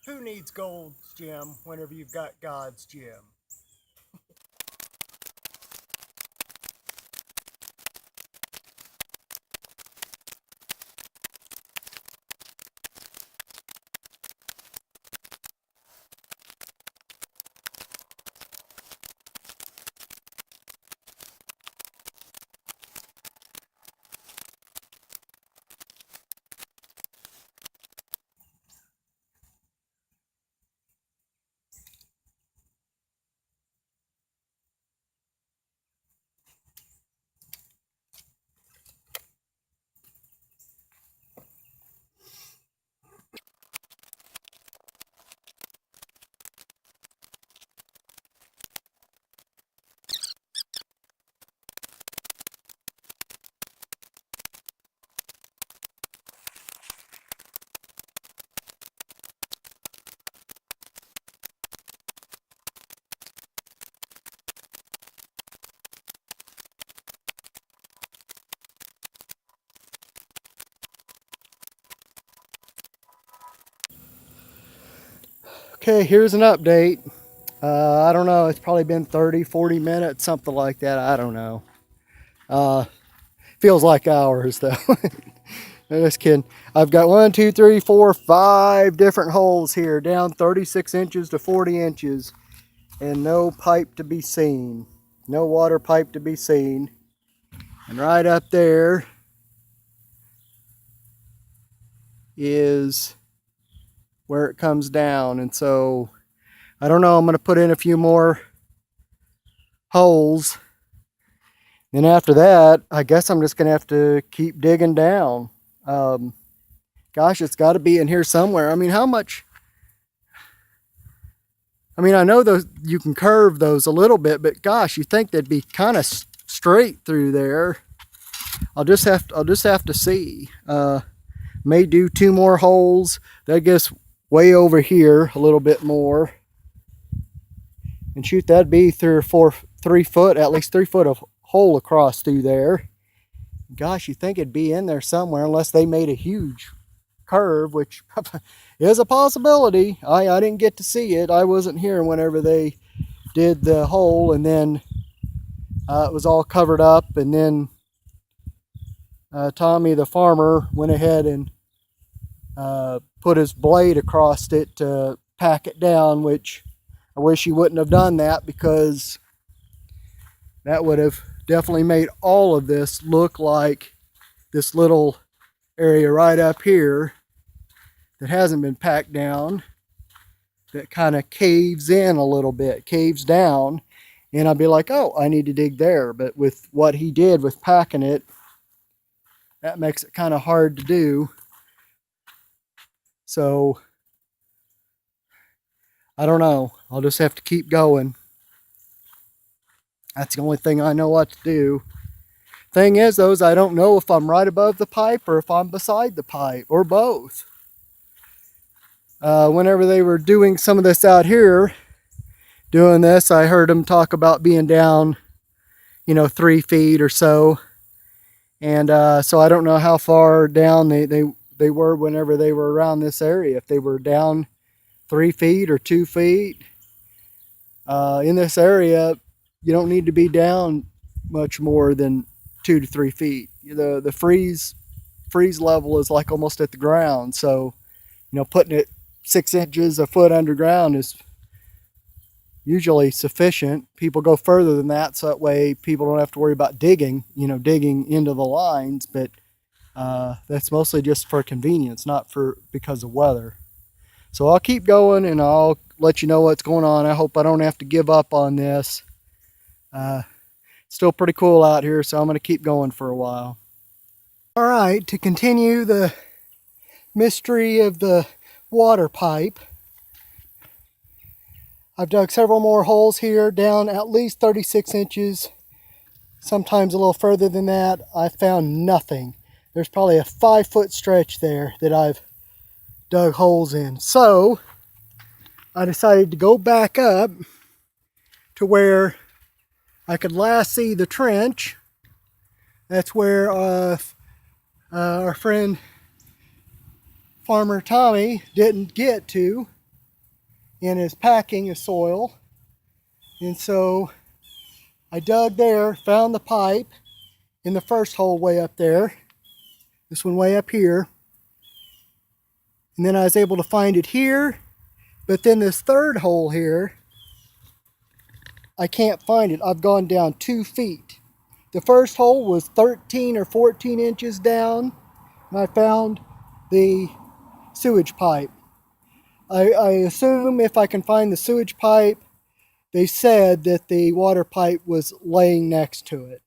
Who needs Gold's Gym whenever you've got God's Gym? Okay, here's an update. I don't know, it's probably been 30, 40 minutes, something like that. I don't know. Feels like hours though. I'm just kidding. I've got 1, 2, 3, 4, 5 different holes here, down 36 inches to 40 inches, and no pipe to be seen. No water pipe to be seen. And right up there is where it comes down. And so I don't know, I'm going to put in a few more holes. Then after that, I guess I'm just going to have to keep digging down. Gosh, it's got to be in here somewhere. I mean, how much? I mean, I know those you can curve those a little bit, but gosh, you think they'd be kind of straight through there. I'll just have to see. May do 2 more holes. That gets way over here a little bit more. And shoot, that'd be 3 foot, at least 3 foot of hole across through there. Gosh, you think it'd be in there somewhere unless they made a huge curve, which is a possibility. I didn't get to see it. I wasn't here whenever they did the hole, and then it was all covered up, and then Tommy the farmer went ahead and put his blade across it to pack it down, which I wish he wouldn't have done that, because that would have definitely made all of this look like this little area right up here that hasn't been packed down, that kind of caves in a little bit, caves down, and I'd be like, oh, I need to dig there. But with what he did with packing it, that makes it kind of hard to do. So I don't know, I'll just have to keep going. That's the only thing I know what to do. Thing is, though, is I don't know if I'm right above the pipe or if I'm beside the pipe, or both. Whenever they were doing some of this out here, doing this, I heard them talk about being down, 3 feet or so. And so I don't know how far down they were whenever they were around this area. If they were down 3 feet or 2 feet. In this area, you don't need to be down much more than 2 to 3 feet. The freeze level is like almost at the ground. So, putting it 6 inches, a foot underground is usually sufficient. People go further than that, so that way people don't have to worry about digging into the lines. But that's mostly just for convenience, not because of weather. So I'll keep going and I'll let you know what's going on. I hope I don't have to give up on this. Still pretty cool out here, so I'm going to keep going for a while. All right, to continue the mystery of the water pipe, I've dug several more holes here, down at least 36 inches, sometimes a little further than that. I found nothing. there's probably a 5-foot stretch there that I've dug holes in. So I decided to go back up to where I could last see the trench. That's where our friend Farmer Tommy didn't get to in his packing of soil. And so I dug there, found the pipe in the first hole way up there, this one way up here. And then I was able to find it here, but then this third hole here, I can't find it. I've gone down 2 feet. The first hole was 13 or 14 inches down, and I found the sewage pipe. I assume if I can find the sewage pipe, they said that the water pipe was laying next to it.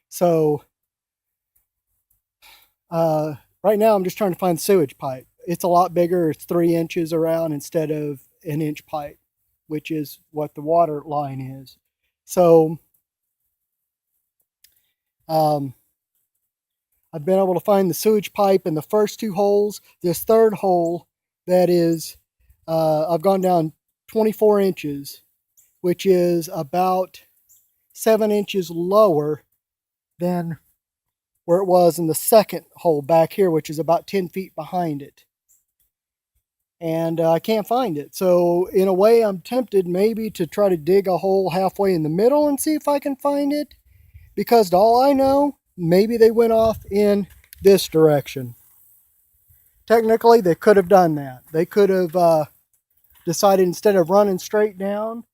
So right now I'm just trying to find the sewage pipe. It's a lot bigger. It's 3 inches around instead of an inch pipe, which is what the water line is. So I've been able to find the sewage pipe in the first 2 holes. This third hole, that is, I've gone down 24 inches, which is about 7 inches lower than where it was in the second hole back here, which is about 10 feet behind it. And I can't find it. So in a way, I'm tempted maybe to try to dig a hole halfway in the middle and see if I can find it. Because to all I know, maybe they went off in this direction. Technically, they could have done that. They could have decided instead of running straight down,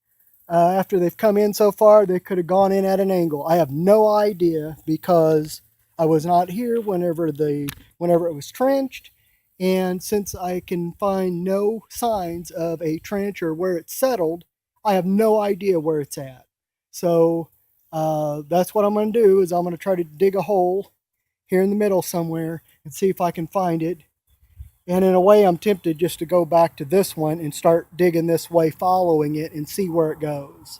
after they've come in so far, they could have gone in at an angle. I have no idea because I was not here whenever it was trenched. And since I can find no signs of a trench or where it's settled, I have no idea where it's at. So that's what I'm going to do, is I'm going to try to dig a hole here in the middle somewhere and see if I can find it. And in a way, I'm tempted just to go back to this one and start digging this way, following it, and see where it goes.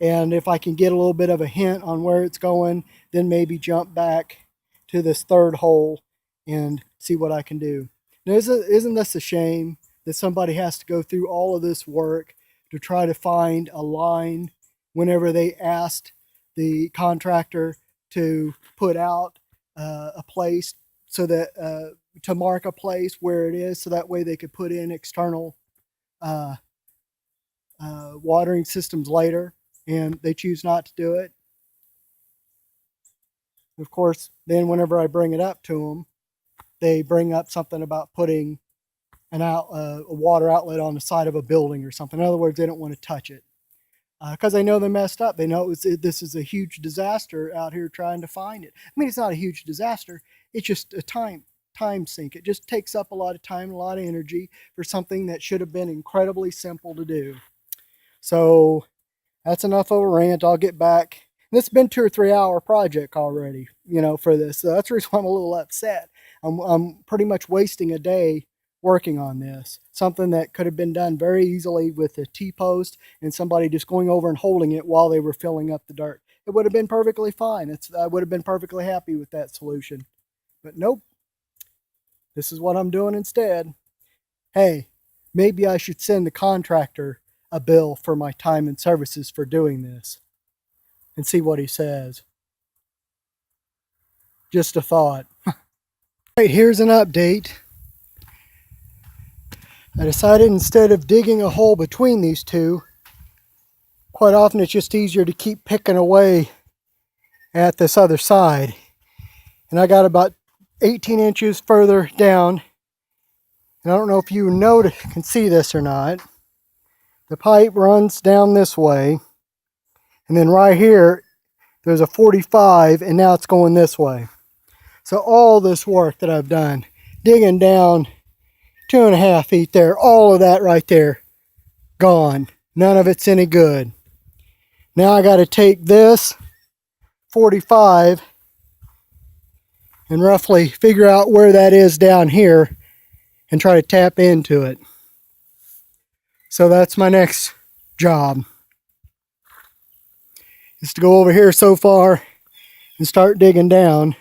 And if I can get a little bit of a hint on where it's going, then maybe jump back to this third hole and see what I can do. Now, isn't this a shame that somebody has to go through all of this work to try to find a line whenever they asked the contractor to put out a place so that to mark a place where it is, so that way they could put in external watering systems later, and they choose not to do it. Of course, then whenever I bring it up to them, they bring up something about putting a water outlet on the side of a building or something. In other words, they don't want to touch it because they know they messed up. They know this is a huge disaster out here trying to find it. I mean, it's not a huge disaster. It's just a time sink. It just takes up a lot of time and a lot of energy for something that should have been incredibly simple to do. So that's enough of a rant. I'll get back. This has been 2 or 3 hour project already, for this. So that's the reason why I'm a little upset. I'm pretty much wasting a day working on this. Something that could have been done very easily with a T-post and somebody just going over and holding it while they were filling up the dirt. It would have been perfectly fine. I would have been perfectly happy with that solution. But nope. This is what I'm doing instead. Hey, maybe I should send the contractor a bill for my time and services for doing this and see what he says. Just a thought. Right, here's an update. I decided instead of digging a hole between these two, quite often it's just easier to keep picking away at this other side. And I got about 18 inches further down. And I don't know if you can see this or not. The pipe runs down this way. And then right here, there's a 45, and now it's going this way. So all this work that I've done, digging down 2.5 feet there, all of that right there, gone. None of it's any good. Now I got to take this 45 and roughly figure out where that is down here and try to tap into it. So that's my next job, is to go over here so far and start digging down.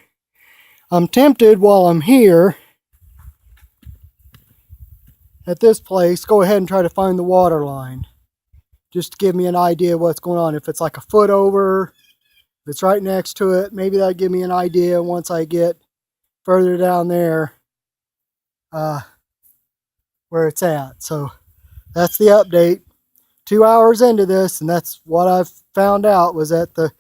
I'm tempted while I'm here at this place, go ahead and try to find the water line. Just to give me an idea of what's going on. If it's like a foot over, if it's right next to it, maybe that'll give me an idea once I get further down there where it's at. So that's the update. 2 hours into this, and that's what I've found out was that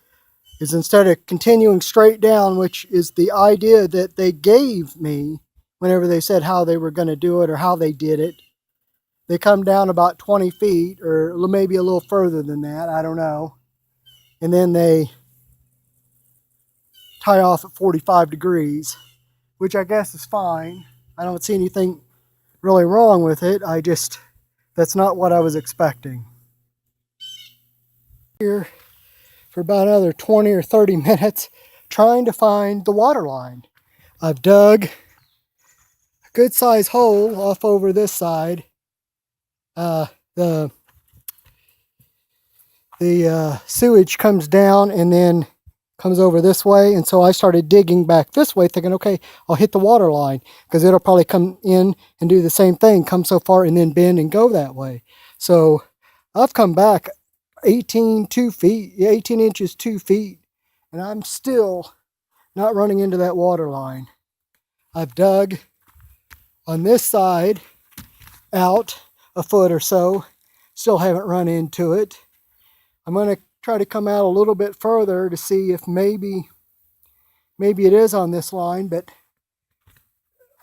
is instead of continuing straight down, which is the idea that they gave me whenever they said how they were going to do it or how they did it, they come down about 20 feet or maybe a little further than that, I don't know. And then they tie off at 45 degrees, which I guess is fine. I don't see anything really wrong with it. That's not what I was expecting. Here for about another 20 or 30 minutes trying to find the water line. I've dug a good sized hole off over this side. The sewage comes down and then comes over this way, and so I started digging back this way thinking, okay, I'll hit the water line because it'll probably come in and do the same thing, come so far and then bend and go that way. So I've come back 18 inches 2 feet, and I'm still not running into that water line. I've dug on this side out a foot or so, still haven't run into it. I'm going to try to come out a little bit further to see if maybe it is on this line, but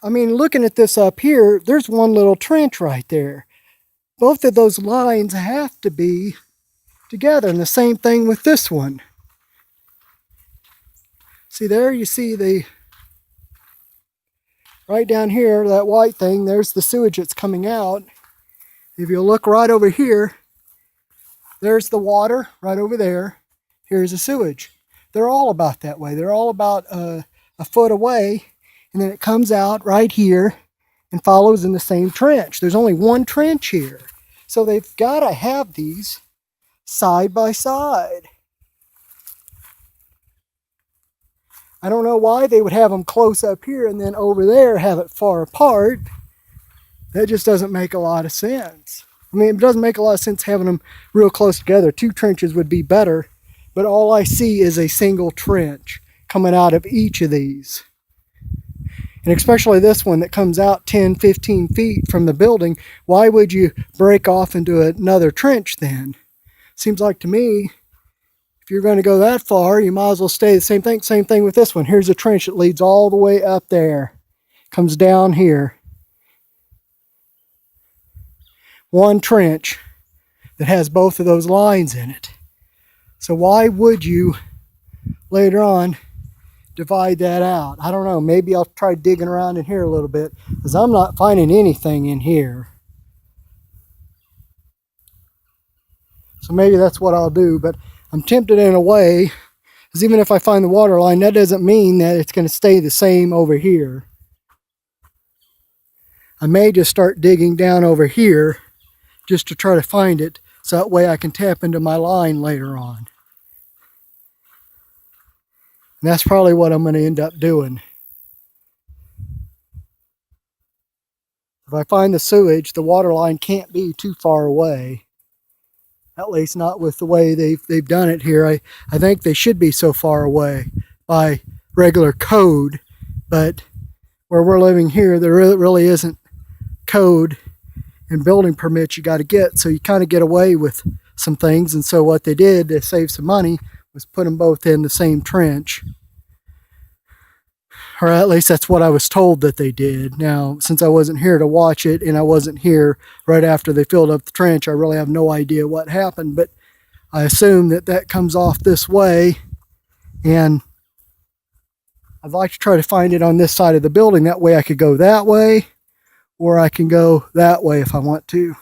I mean, looking at this up here, there's one little trench right there. Both of those lines have to be together, and the same thing with this one. See there, you see right down here, that white thing, there's the sewage that's coming out. If you look right over here, there's the water right over there. Here's the sewage. They're all about that way. They're all about a foot away, and then it comes out right here and follows in the same trench. There's only one trench here. So they've got to have these side by side. I don't know why they would have them close up here and then over there have it far apart. That just doesn't make a lot of sense. I mean, it doesn't make a lot of sense having them real close together. 2 trenches would be better, but all I see is a single trench coming out of each of these. And especially this one that comes out 10, 15 feet from the building, why would you break off into another trench then? Seems like to me, if you're going to go that far, you might as well stay the same thing. Same thing with this one. Here's a trench that leads all the way up there. Comes down here. One trench that has both of those lines in it. So why would you later on divide that out? I don't know. Maybe I'll try digging around in here a little bit, because I'm not finding anything in here. So maybe that's what I'll do, but I'm tempted in a way, because even if I find the water line, that doesn't mean that it's going to stay the same over here. I may just start digging down over here just to try to find it, so that way I can tap into my line later on. And that's probably what I'm going to end up doing. If I find the sewage, the water line can't be too far away. At least not with the way they've done it here. I think they should be so far away by regular code, but where we're living here, there really isn't code and building permits you got to get, so you kind of get away with some things. And so what they did to save some money was put them both in the same trench, or at least that's what I was told that they did. Now, since I wasn't here to watch it, and I wasn't here right after they filled up the trench, I really have no idea what happened, but I assume that comes off this way, and I'd like to try to find it on this side of the building. That way I could go that way, or I can go that way if I want to.